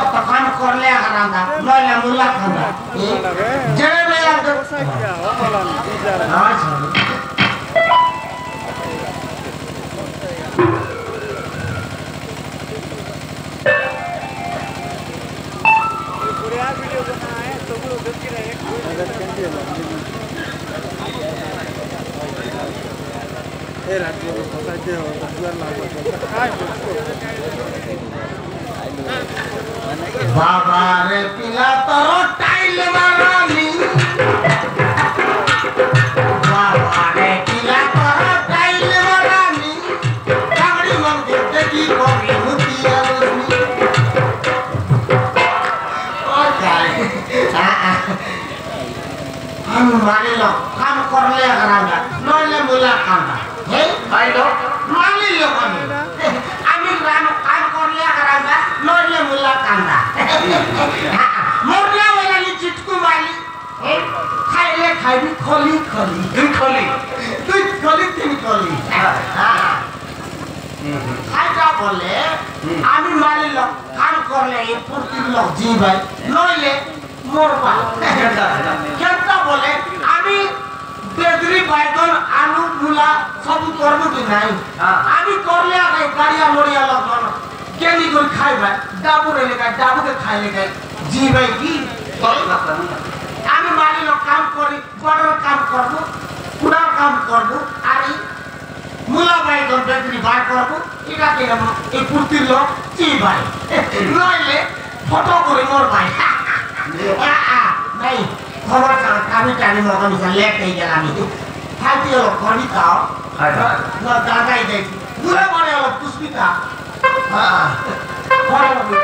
लोग तो काम कर ले करांगा नॉले मुला खाना जरे में यार तो हां पूरा वीडियो बना है तो वो देख के रहे अगर कैंडी ए रात को फंसा दे हो दुआर लागो काय बाबा रे पिला तोरो टाइल मारानी बाबा रे पिला तोरो टाइल मारानी कागड़ी मंदिर देखी कोरी मुती आलनी ओ काय हम माने लो काम कर ले करांगा नोले मुला खाना हे भाई लो मानी लो আমি রাম কাজ করলে करांगा নইলে মুলা কান্দা মরলা ওলা নি চিটকু মালি খাইলে খাইবি খলি খলি তুই খলি তিন খলি খাইটা বলে আমি মালি লোক কাজ করলে এই প্রতি লোক জি ভাই নইলে মরবা কেনটা বলে আমি বেদরি বাইগন আলু মুলা সব করব কি নাই আমি করলে আগে গাড়িয়া মরিয়া লগন কেনি কই খাইবা ডাবুরে লেগা ডাবুকে খাইলে গাই জি ভাই কি আমি মালি লোক কাম করি বড়র কাম করব পুরা কাম করব আর মুলা বাইগন বেদরি বাই করব এটা কি নাম এই পুতির লোক জি ভাই নইলে ফটো করে মর ভাই নাই খবর কামি টানি মগন ইসা লেট হয়ে গেল আমি খাইতে হলো খড়ি খাও না দাদাই দেখি দূরে পড়ে হলো পুষ্পিতা হ্যাঁ পরে হলো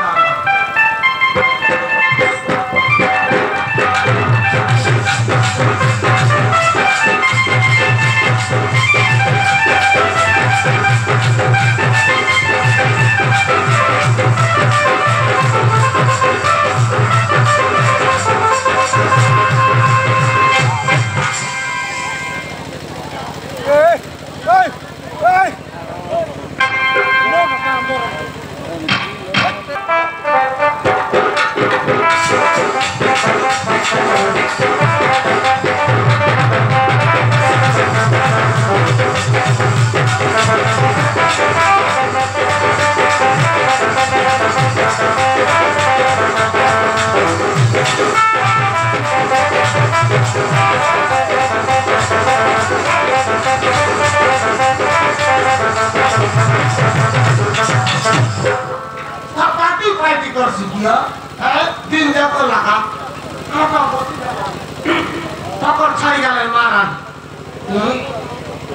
दिन जाको लगा apa pakor cari kalian marah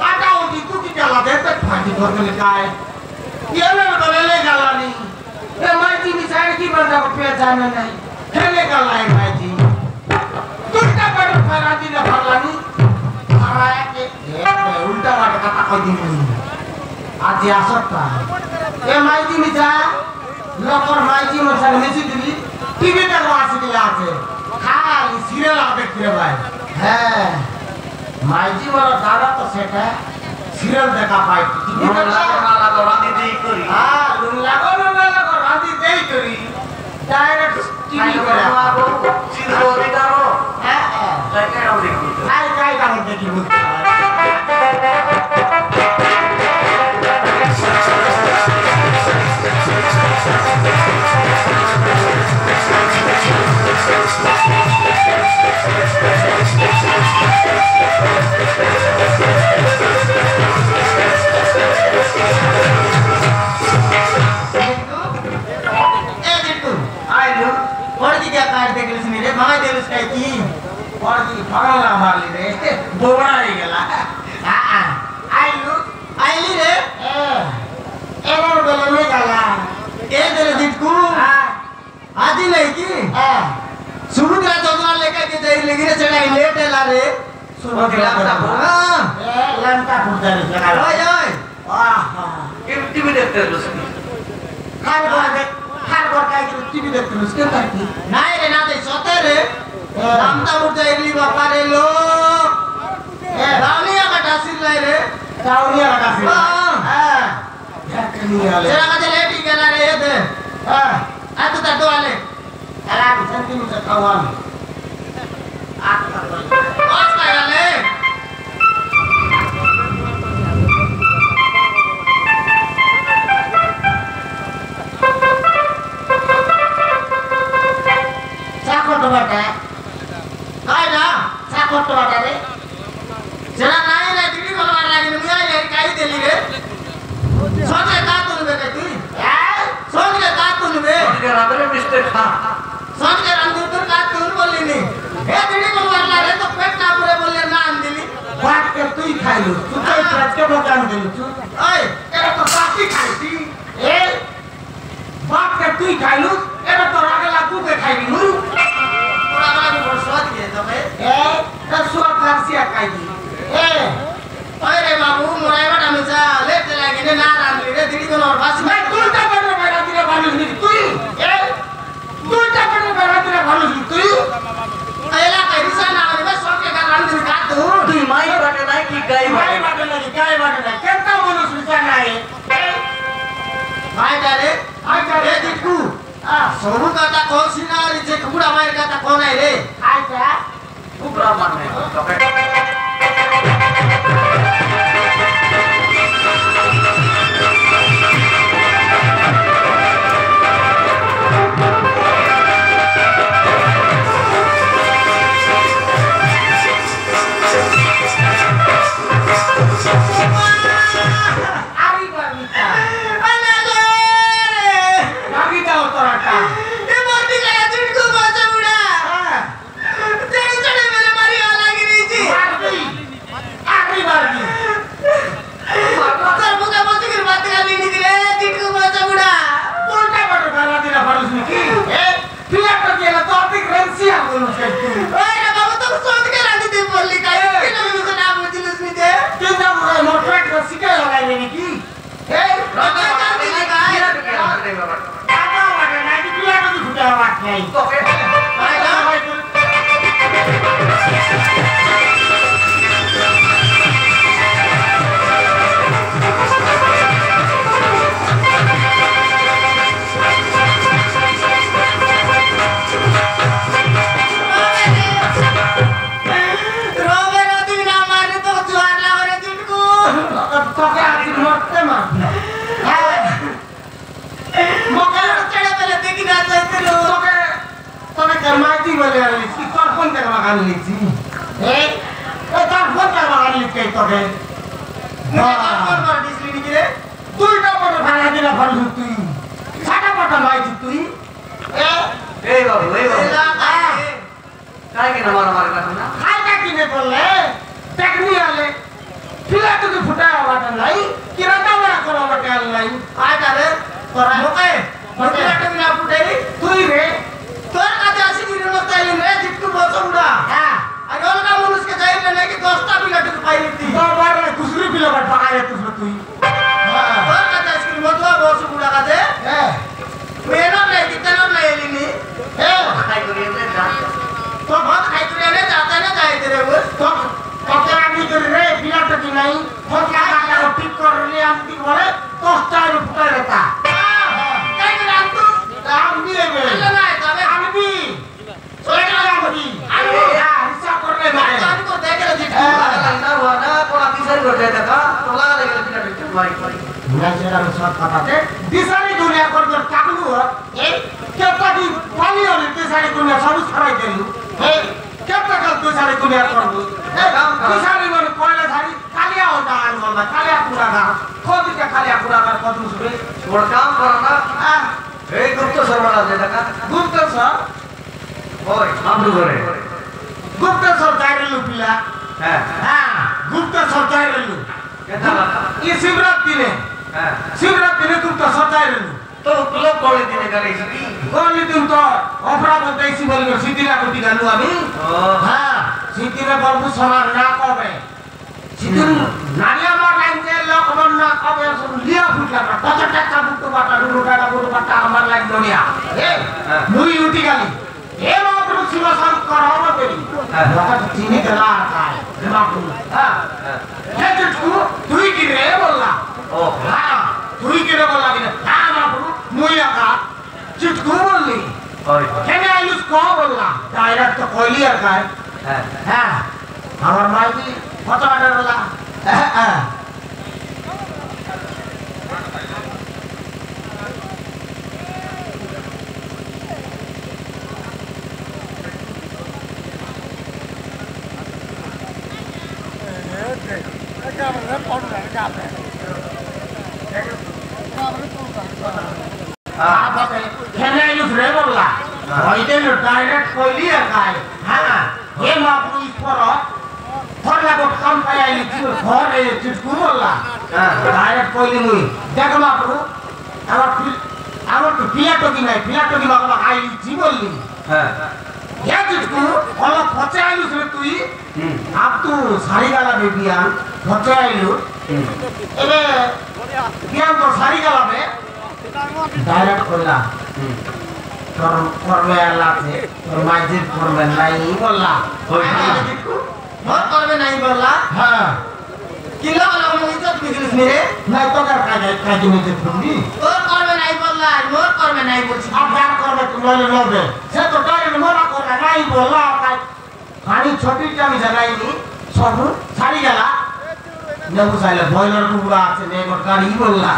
ada itu kita lagi terpati korban kaya dia memang lele galani maji misalnya kita berdapat pejanan naik lele galai maji kita baru perhati dah perlani arah ke udah ada kata kau di sini aja asal maji misalnya lokor maji misalnya mesti diri TV तक वासी दिला आते खाली serial आप देखते हैं भाई है माइजी वाला दादा तो सेट है सीरियल देखा पाई टीवी तक लागो रांधी देई करी हाँ लागो रांधी देई करी डायरेक्ट टीवी पर लागो सीधो दिखाओ है क्या हम देखी काय काम देखी और की भगला मार ली रे बोबड़ा ही गेला आइली रे एवर बेले में गला ए तेरे दिटकू आदि नहीं की सुमुद्र जगह लेके के जाई लेगी रे चढ़ाई लेट है रे सुमुद्र लंका फुटा रे चला ओए ओए वाह टीवी देखते हो खान को का टीवी देखते हो उसके करती नहीं रे ना दे सोते रे नामता उठा इडली बापा रे लो रावलिया का डासिल लाई रे रावलिया का डासिल हां चला का लेट ही गेला रे ये दे हां आ तो वाले সেন্টিমিটার কাওয়ান আটটা বস কাইলে চাকট বাটা কাই না চাকট বাটা রে যেটা নাই না দিদি বলবার লাগে মুই আই কাই দেলি রে সজে কা তুলবে কে তুই সজে কা তুলবে সজে রাতে মিস্টেক খা সজে রাতে তোর কা তুল বললি নি এ দিদি বলবার লাগে তো পেট না পুরে বললে না আন দিলি বাট কে তুই খাইলু তুই তো আজকে বকান দিলু তুই ওই এরা তো বাকি খাইছি এ বাট কে তুই খাইলু এরা তো আগে লাগু কে খাইলু তোরা লাগু বড় সজ কে তবে এ তা সুয়া ফারসিয়া খাইলি এ ওই রে বাবু মোরাই বাটা মিছা লেতে লাগি না রানলি রে দিদি কোন বাসি ভাই তুইটা করে বেড়া দিলে ভালো নি তুই এ তুইটা করে বেড়া দিলে ভালো নি তুই এলা কইছা না রে সবকে গান দিন কাট তুই মাই বাটে নাই কি গাই বাটে নাই কেনটা মানুষ বিচা নাই ভাই দারে এ দিকু সরু কথা কোনছি না রে যে কুড়া মায়ের কথা কোন আই রে আইতা কুড়া মান নাই ডাইরেক্ট তো কইলি আর কায় হ্যাঁ আমার মাইজি কত আটার বেলা হ্যাঁ খেলে ইউজ রে বললা ওইটা ডাইরেক্ট কইলি আর কায় হ্যাঁ হে মাপু ইসপর ফরলা গো কাম পাই আইলি ঘর এ চিটকু বললা ডাইরেক্ট কইলি মুই দেখ মাপু আমার তো পিলাটো কি নাই পিলাটো কি বাবা আইলি জি বললি হ্যাঁ হে চিটকু ওলা ফচে আইলু রে তুই আপ তু সারি গালা বেবিয়ান ফচে আইলু এবে বিয়ান তো সারি গালা বে ডাইরেক্ট কইলা তোর করবে আল্লাহতে তোর মাইজির করবে নাই বললা ওই মোর করবে নাই বললা হ্যাঁ কিলা বলা মু ইজ্জত বিগলিস নি রে নাই তো কার কাজে নিতে তুমি তোর করবে নাই বললা মোর করবে নাই বলছি আবার করবে তুমি লবে সে তো ডাইরেক্ট মোরা করে নাই বললা কাই খানি ছোটি আমি জানাইনি সব ছাড়ি গেলা নেবু চাইলে বয়লার কুকুরা আছে নে গাড়ি বললা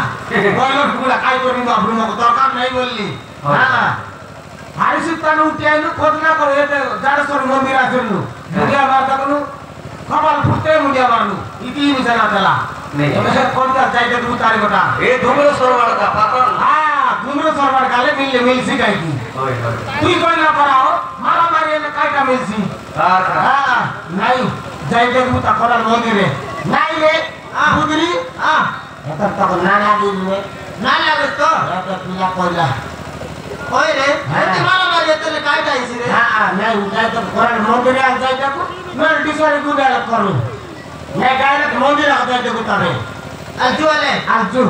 বয়লার কুকুরা কাই করি বাবু মকে দরকার নাই বললি হ্যাঁ হারিসিতান উঠে আইলু খোঁজ না করে এটা জাড়েশ্বর মন্দির আছে মুডিয়া মারতা কোনো কপাল ফুটে মুডিয়া মারলু ইতি মিছানা তেলা এবে সে কোনটা যাইতে দু তারি গোটা এ ধুমরো সরবারটা পাপন হ্যাঁ ধুমরো সরবার গালে মিলছি গাই কি তুই কই না করাও মারা মারি এনে কাইটা মিলছি হ্যাঁ নাই যাইতে দু তা করার মন্দিরে নাই রে বুদরি এটা তো না লাগি রে না লাগে তো এটা পিলা কইলা ওই রে এতে মারা মারি এতে কাইটা আইছি রে হ্যাঁ নাই যাইতে করার মন্দিরে আর যাইতে কো নর ডিসারি গুডা করু নাই গায়না মন্দিরে যাইতে কো তবে আজু